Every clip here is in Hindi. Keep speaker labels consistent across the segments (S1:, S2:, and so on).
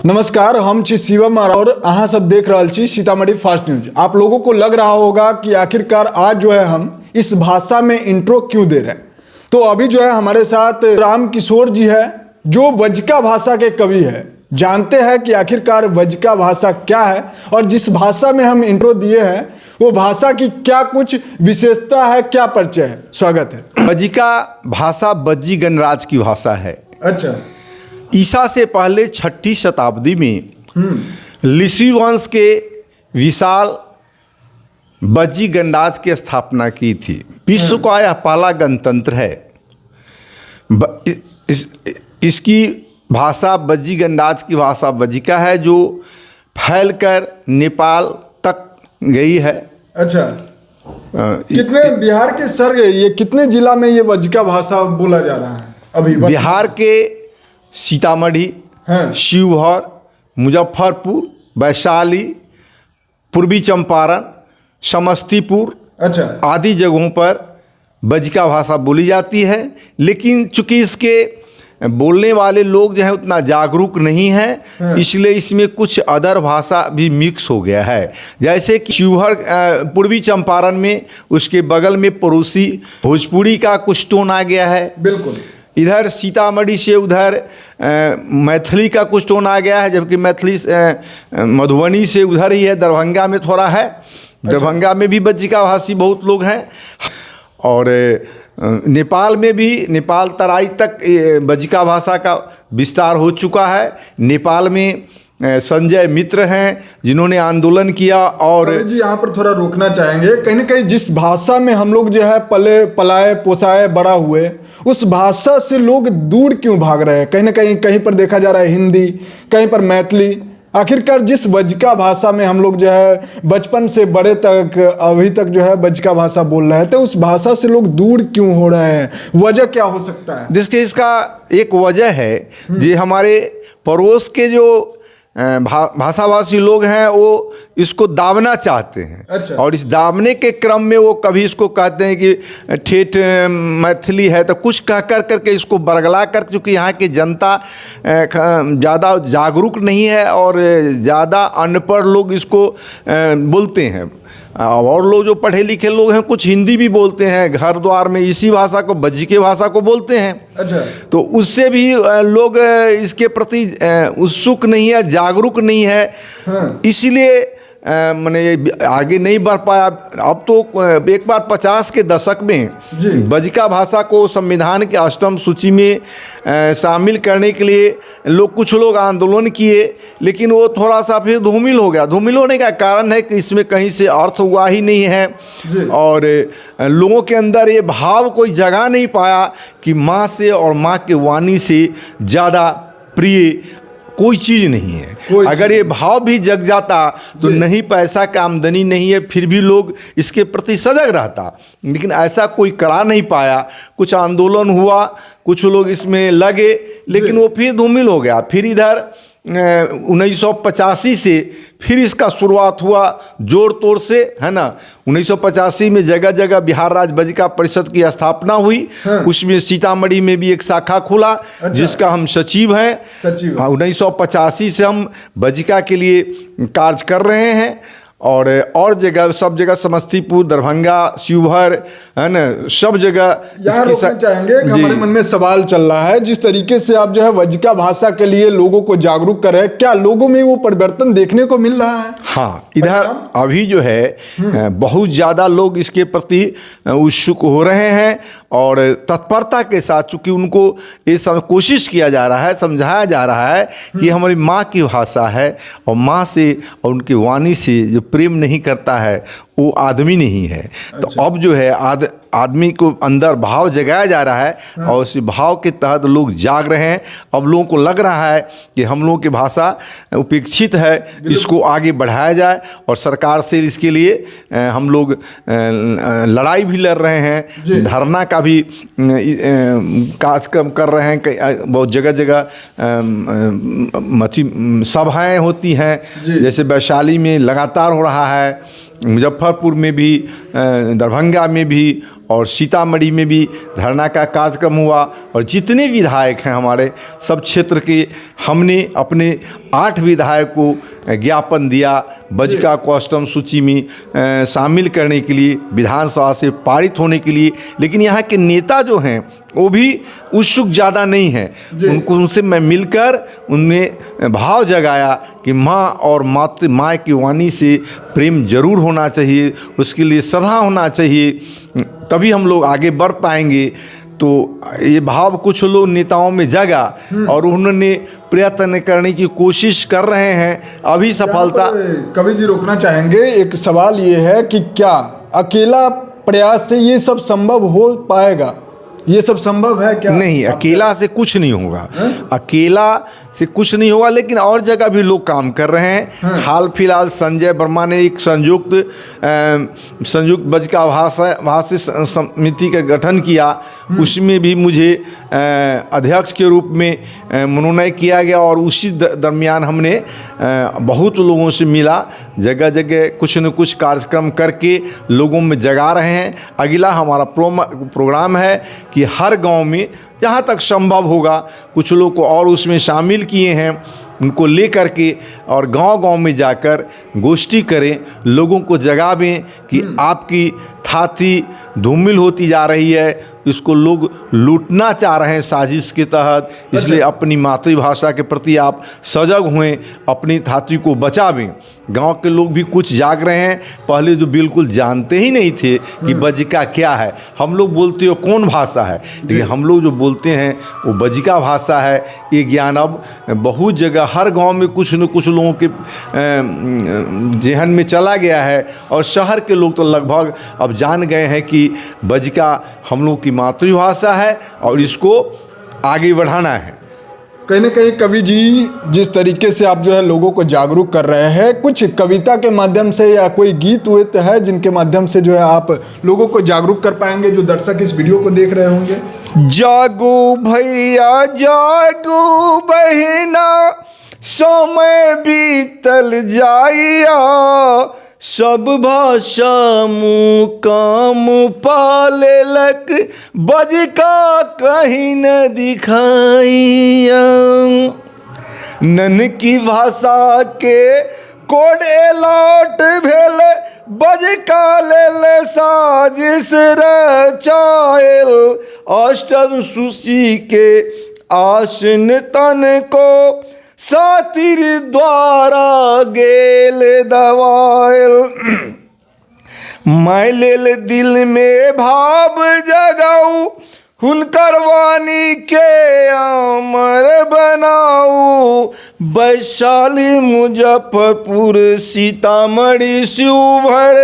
S1: नमस्कार, हम छी शिवम और अहाँ सब देख रहा छी सीतामढ़ी फास्ट न्यूज। आप लोगों को लग रहा होगा कि आखिरकार आज जो है हम इस भाषा में इंट्रो क्यों दे रहे हैं। तो अभी जो है हमारे साथ राम किशोर जी है जो वज्जिका भाषा के कवि है। जानते हैं कि आखिरकार वज्जिका भाषा क्या है और जिस भाषा में हम इंट्रो दिए हैं वो भाषा की क्या कुछ विशेषता है, क्या परिचय है। स्वागत है।
S2: वज्जिका भाषा बज्जी गणराज की भाषा है।
S1: अच्छा।
S2: ईसा से पहले 6ठी शताब्दी में लिसी वंश के विशाल बज्जी गणराज की स्थापना की थी। विश्व का यह पहला गणतंत्र है। इसकी भाषा बज्जी गणराज की भाषा वज्जिका है जो फैलकर नेपाल तक गई है।
S1: अच्छा। कितने बिहार के सर ये कितने जिला में ये वज्जिका भाषा बोला जा रहा है अभी?
S2: बिहार के सीतामढ़ी, शिवहर, मुजफ्फरपुर, वैशाली, पूर्वी चंपारण, समस्तीपुर आदि जगहों पर वज्जिका भाषा बोली जाती है। लेकिन चूंकि इसके बोलने वाले लोग जो है उतना जागरूक नहीं है, इसलिए इसमें कुछ अदर भाषा भी मिक्स हो गया है। जैसे कि शिवहर पूर्वी चंपारण में उसके बगल में पड़ोसी भोजपुरी का कुछ टोन आ गया है।
S1: बिल्कुल।
S2: इधर सीतामढ़ी से उधर मैथिली का कुछ टोन आ गया है, जबकि मैथिली मधुबनी से उधर ही है, दरभंगा में थोड़ा है। दरभंगा में भी वज्जिका भाषी बहुत लोग हैं और नेपाल में भी, नेपाल तराई तक वज्जिका भाषा का विस्तार हो चुका है। नेपाल में संजय मित्र हैं जिन्होंने आंदोलन किया। और
S1: जी यहाँ पर थोड़ा रोकना चाहेंगे, कहीं ना कहीं जिस भाषा में हम लोग जो है पले पलाए पोसाए बड़ा हुए, उस भाषा से लोग दूर क्यों भाग रहे हैं? कहीं ना कहीं पर देखा जा रहा है हिंदी, कहीं पर मैथिली। आखिरकार जिस वज्जिका भाषा में हम लोग जो है बचपन से बड़े तक अभी तक जो है वज्जिका भाषा बोल रहे हैं, तो उस भाषा से लोग दूर क्यों हो रहे हैं? वजह क्या हो सकता है?
S2: जिसके इसका एक वजह है जो हमारे पड़ोस के जो भाषाभाषी लोग हैं वो इसको दाबना चाहते हैं।
S1: अच्छा। और
S2: इस दाबने के क्रम में वो कभी इसको कहते हैं कि ठेठ मैथिली है, तो कुछ कह करके इसको बरगला कर, क्योंकि यहाँ की जनता ज़्यादा जागरूक नहीं है और ज़्यादा अनपढ़ लोग इसको बोलते हैं। और लोग जो पढ़े लिखे लोग हैं कुछ हिंदी भी बोलते हैं, घर द्वार में इसी भाषा को, वज्जिके भाषा को बोलते हैं।
S1: अच्छा।
S2: तो उससे भी लोग इसके प्रति उत्सुक नहीं है, जागरूक नहीं है। इसलिए मैंने आगे नहीं बढ़ पाया। अब तो एक बार 50 के दशक में वज्जिका भाषा को संविधान के 8वीं सूची में शामिल करने के लिए कुछ लोग आंदोलन किए, लेकिन वो थोड़ा सा फिर धूमिल हो गया। धूमिल होने का कारण है कि इसमें कहीं से अर्थ हुआ ही नहीं है और लोगों के अंदर ये भाव कोई जगा नहीं पाया कि माँ से और माँ के वाणी से ज़्यादा प्रिय कोई चीज़ नहीं है। अगर ये भाव भी जग जाता तो नहीं पैसा का आमदनी नहीं है, फिर भी लोग इसके प्रति सजग रहता। लेकिन ऐसा कोई करा नहीं पाया। कुछ आंदोलन हुआ, कुछ लोग इसमें लगे, लेकिन वो फिर धूमिल हो गया। फिर इधर 1985 से फिर इसका शुरुआत हुआ जोर तोड़ से, है ना। 1985 में जगह जगह बिहार राज्य वज्जिका परिषद की स्थापना हुई। उसमें सीतामढ़ी में भी एक शाखा खुला। जिसका हम सचिव हैं। 1985 से हम वज्जिका के लिए कार्य कर रहे हैं और जगह, सब जगह, समस्तीपुर, दरभंगा, शिवहर, है ना, सब जगह।
S1: यहाँ रोकना चाहेंगे कि हमारे मन में सवाल चल रहा है, जिस तरीके से आप जो है वज्जिका भाषा के लिए लोगों को जागरूक कर रहे हैं, क्या लोगों में वो परिवर्तन देखने को मिल रहा है?
S2: हाँ, इधर अभी जो है बहुत ज़्यादा लोग इसके प्रति उत्सुक हो रहे हैं और तत्परता के साथ, चूँकि उनको ये सब कोशिश किया जा रहा है, समझाया जा रहा है कि हमारी माँ की भाषा है और माँ से और उनकी वाणी से जो प्रेम नहीं करता है वो आदमी नहीं है। तो अब जो है आदमी को अंदर भाव जगाया जा रहा है और उस भाव के तहत लोग जाग रहे हैं। अब लोगों को लग रहा है कि हम लोगों की भाषा उपेक्षित है, इसको आगे बढ़ाया जाए और सरकार से इसके लिए हम लोग लड़ाई भी लड़ रहे हैं, धरना का भी कार्यक्रम कर रहे हैं। बहुत जगह जगह सभाएं होती हैं, जैसे वैशाली में लगातार हो रहा है, मुजफ्फरपुर में भी, दरभंगा में भी और सीतामढ़ी में भी धरना का कार्यक्रम हुआ और जितने विधायक हैं हमारे सब क्षेत्र के, हमने अपने 8 विधायक को ज्ञापन दिया बजिका को अष्टम सूची में शामिल करने के लिए, विधानसभा से पारित होने के लिए। लेकिन यहाँ के नेता जो हैं वो भी उत्सुक ज़्यादा नहीं हैं। उनसे मैं मिलकर उनमें भाव जगाया कि माँ और माँ की वाणी से प्रेम जरूर होना चाहिए, उसके लिए श्रद्धा होना चाहिए, तभी हम लोग आगे बढ़ पाएंगे। तो ये भाव कुछ लोग नेताओं में जगा और उन्होंने प्रयत्न करने की कोशिश कर रहे हैं। अभी सफलता
S1: कवि जी रोकना चाहेंगे, एक सवाल ये है कि क्या अकेला प्रयास से ये सब संभव हो पाएगा? ये सब संभव है क्या?
S2: नहीं, अकेला से कुछ नहीं होगा, अकेला से कुछ नहीं होगा। लेकिन और जगह भी लोग काम कर रहे हैं। हाल फिलहाल संजय वर्मा ने एक संयुक्त बजिका भाषा समिति का गठन किया, उसमें भी मुझे अध्यक्ष के रूप में मनोनयन किया गया और उसी दरमियान हमने बहुत लोगों से मिला, जगह जगह कुछ न कुछ कार्यक्रम करके लोगों में जगा रहे हैं। अगला हमारा प्रोग्राम है कि हर गांव में जहां तक संभव होगा कुछ लोग को और उसमें शामिल किए हैं, उनको ले करके और गांव-गांव में जाकर गोष्ठी करें, लोगों को जगावें कि आपकी थाती धूमिल होती जा रही है, इसको लोग लूटना चाह रहे हैं साजिश के तहत। इसलिए अपनी मातृभाषा के प्रति आप सजग हुएं, अपनी थाती को बचावें। गांव के लोग भी कुछ जाग रहे हैं, पहले जो बिल्कुल जानते ही नहीं थे कि बजिका क्या है। हम लोग बोलते हो कौन भाषा है, लेकिन हम लोग जो बोलते हैं वो बजिका भाषा है। ये ज्ञान अब बहुत जगह हर गांव में कुछ न कुछ लोगों के जेहन में चला गया है और शहर के लोग तो लगभग अब जान गए हैं कि बजिका हम लोग की मातृभाषा है और इसको आगे बढ़ाना है।
S1: कहीं ना कहीं कवि जी जिस तरीके से आप जो है लोगों को जागरूक कर रहे हैं, कुछ कविता के माध्यम से या कोई गीत वीत है जिनके माध्यम से जो है आप लोगों को जागरूक कर पाएंगे, जो दर्शक इस वीडियो को देख रहे होंगे?
S2: जागो भैया जागो बहिना, समय बीतल जाइया, सब भाषा मुँह काम पालेलक, बजिका कहीं न दिखाइया। नन की भाषा के कोडे लौट भेल, बजिका ले साजिश रचायल, अष्टम सूची के आसन तन को सातिर द्वारा गेल दवायल। मैं लेल दिल में भाव जगाऊ, हुनकर वाणी के अमर बनाऊ। वैशाली मुजफ्फरपुर सीतामढ़ी शिवहर,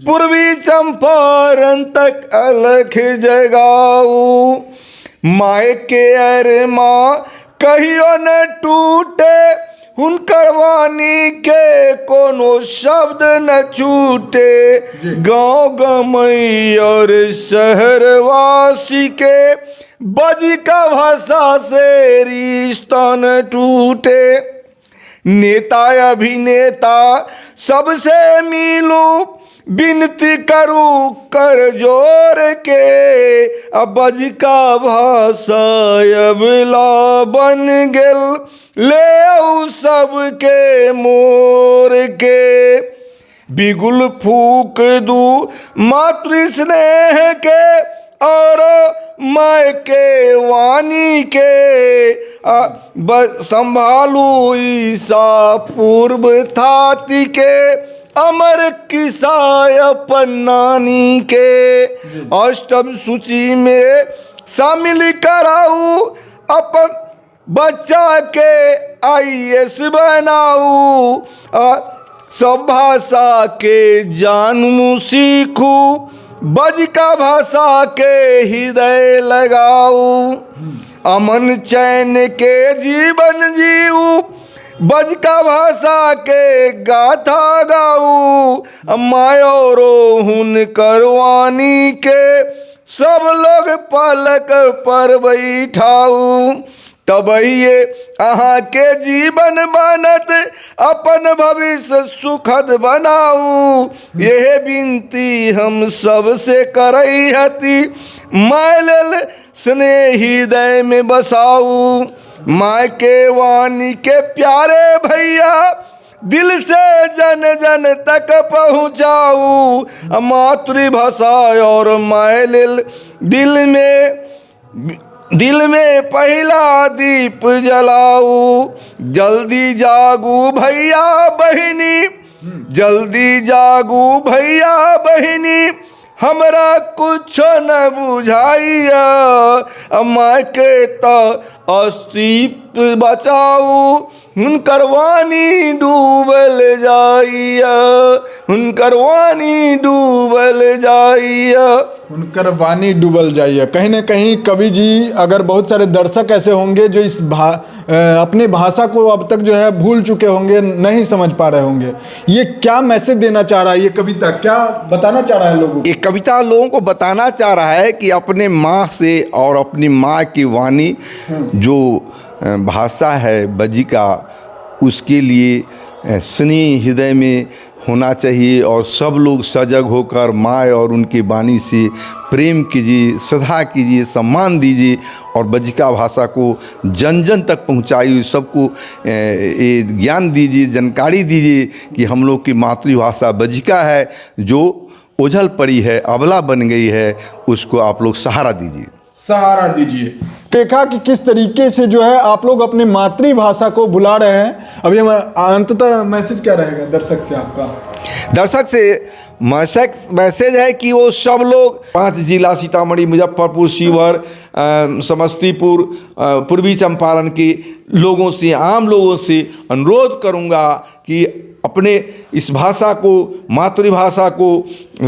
S2: पूर्वी चंपारण तक अलख जगाऊ। माय के अरे माँ कहियो न टूटे, हुनकर वाणी के कोनो शब्द न छूटे। गाँव गमई और शहरवासी के बजिका भाषा से रिश्ता न टूटे। नेता अभिनेता सबसे मिलूं, विनती करूं कर जोर के, अब बजिका भाषा अबला बन गेल, ले आऊ सबके मोर के। बिगुल फूक दू मातृ स्नेह के और माय के वाणी के, संभालू ईसा पूर्व थाती के, अमर किसाय अपन नानी के। अष्टम सूची में शामिल कराऊ, अपन बच्चा के IAS बनाऊ। सब भाषा के जानू सीखू, बजिका भाषा के हृदय लगाऊ। अमन चैन के जीवन जीऊ, बजिका भाषा के गाथा गाऊ। मायोरो हुनकर वाणी के सब लोग पलक पर बैठाऊ। तब ये अहाँ के जीवन बनत अपन भविष्य सुखद बनाऊ। यह विनती हम सब से करई हती, मैल स्नेह हृदय में बसाऊ। माँ के वाणी के प्यारे भैया दिल से जन जन तक पहुँचाऊ। मातृभाषा और मैल दिल में पहला दीप जलाऊ। जल्दी जागू भैया बहिनी, जल्दी जागू भैया बहिनी, हमरा कुछ न बुझाइया। माँ के तो अस्तित्व बचाऊ, हुनकर वाणी डूबल जाइया, हुनकर वाणी डूबल जाइया,
S1: उनकर वाणी डूबल जाइए। कहीं ना कहीं कवि जी, अगर बहुत सारे दर्शक ऐसे होंगे जो इस अपने भाषा को अब तक जो है भूल चुके होंगे, नहीं समझ पा रहे होंगे, ये क्या मैसेज देना चाह रहा है, ये कविता क्या बताना चाह रहा है लोगों को?
S2: ये कविता लोगों को बताना चाह रहा है कि अपने माँ से और अपनी माँ की वाणी जो भाषा है बज्जिका, उसके लिए स्नेह हृदय में होना चाहिए और सब लोग सजग होकर माँ और उनकी वाणी से प्रेम कीजिए, श्रद्धा कीजिए, सम्मान दीजिए और बज्जिका भाषा को जन जन तक पहुँचाइए। सबको ये ज्ञान दीजिए, जानकारी दीजिए कि हम लोग की मातृभाषा बज्जिका है, जो ओझल पड़ी है, अबला बन गई है, उसको आप लोग सहारा दीजिए,
S1: सहारा दीजिए। देखा कि किस तरीके से जो है आप लोग अपने मातृभाषा को भुला रहे हैं। अभी हमारा अंततः मैसेज क्या रहेगा दर्शक से आपका?
S2: दर्शक से मैसेज है कि वो सब लोग 5 जिला सीतामढ़ी, मुजफ्फरपुर, शिवहर, समस्तीपुर, पूर्वी चंपारण के लोगों से, आम लोगों से अनुरोध करूंगा कि अपने इस भाषा को, मातृभाषा को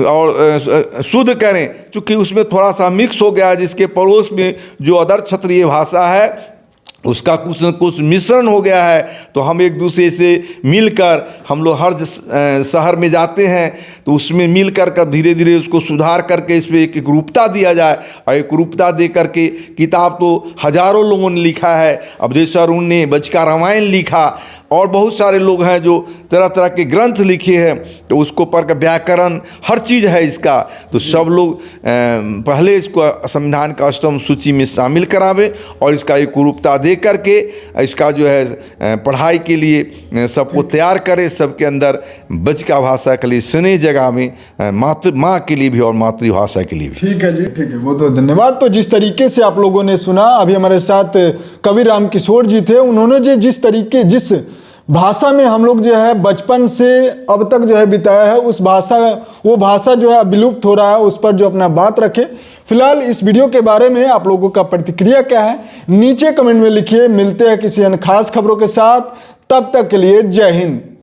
S2: और शुद्ध करें, क्योंकि उसमें थोड़ा सा मिक्स हो गया है। जिसके पड़ोस में जो अदर क्षत्रिय भाषा है उसका कुछ न कुछ मिश्रण हो गया है। तो हम एक दूसरे से मिलकर, हम लोग हर शहर में जाते हैं तो उसमें मिल कर धीरे धीरे उसको सुधार करके इस पर एक रूपता दिया जाए। और एक रूपता दे करके, किताब तो हजारों लोगों ने लिखा है, अवधेश अरुण ने बज्जिका रामायण लिखा और बहुत सारे लोग हैं जो तरह तरह के ग्रंथ लिखे हैं, तो उसको पढ़ कर व्याकरण हर चीज़ है इसका। तो सब लोग पहले इसको संविधान का अष्टम सूची में शामिल करावें और इसका एक रूपता दे करके इसका जो है पढ़ाई के लिए सबको तैयार करें। सबके अंदर बज्जिका भाषा के लिए स्नेह जगह में माँ के लिए भी और मातृभाषा के लिए भी।
S1: ठीक है जी, ठीक है, बहुत बहुत धन्यवाद। तो जिस तरीके से आप लोगों ने सुना, अभी हमारे साथ कवि रामकिशोर जी थे। उन्होंने जिस भाषा में हम लोग जो है बचपन से अब तक जो है बिताया है, वो भाषा जो है विलुप्त हो रहा है, उस पर जो अपना बात रखे। फिलहाल इस वीडियो के बारे में आप लोगों का प्रतिक्रिया क्या है, नीचे कमेंट में लिखिए। मिलते हैं किसी अन्य खास खबरों के साथ, तब तक के लिए जय हिंद।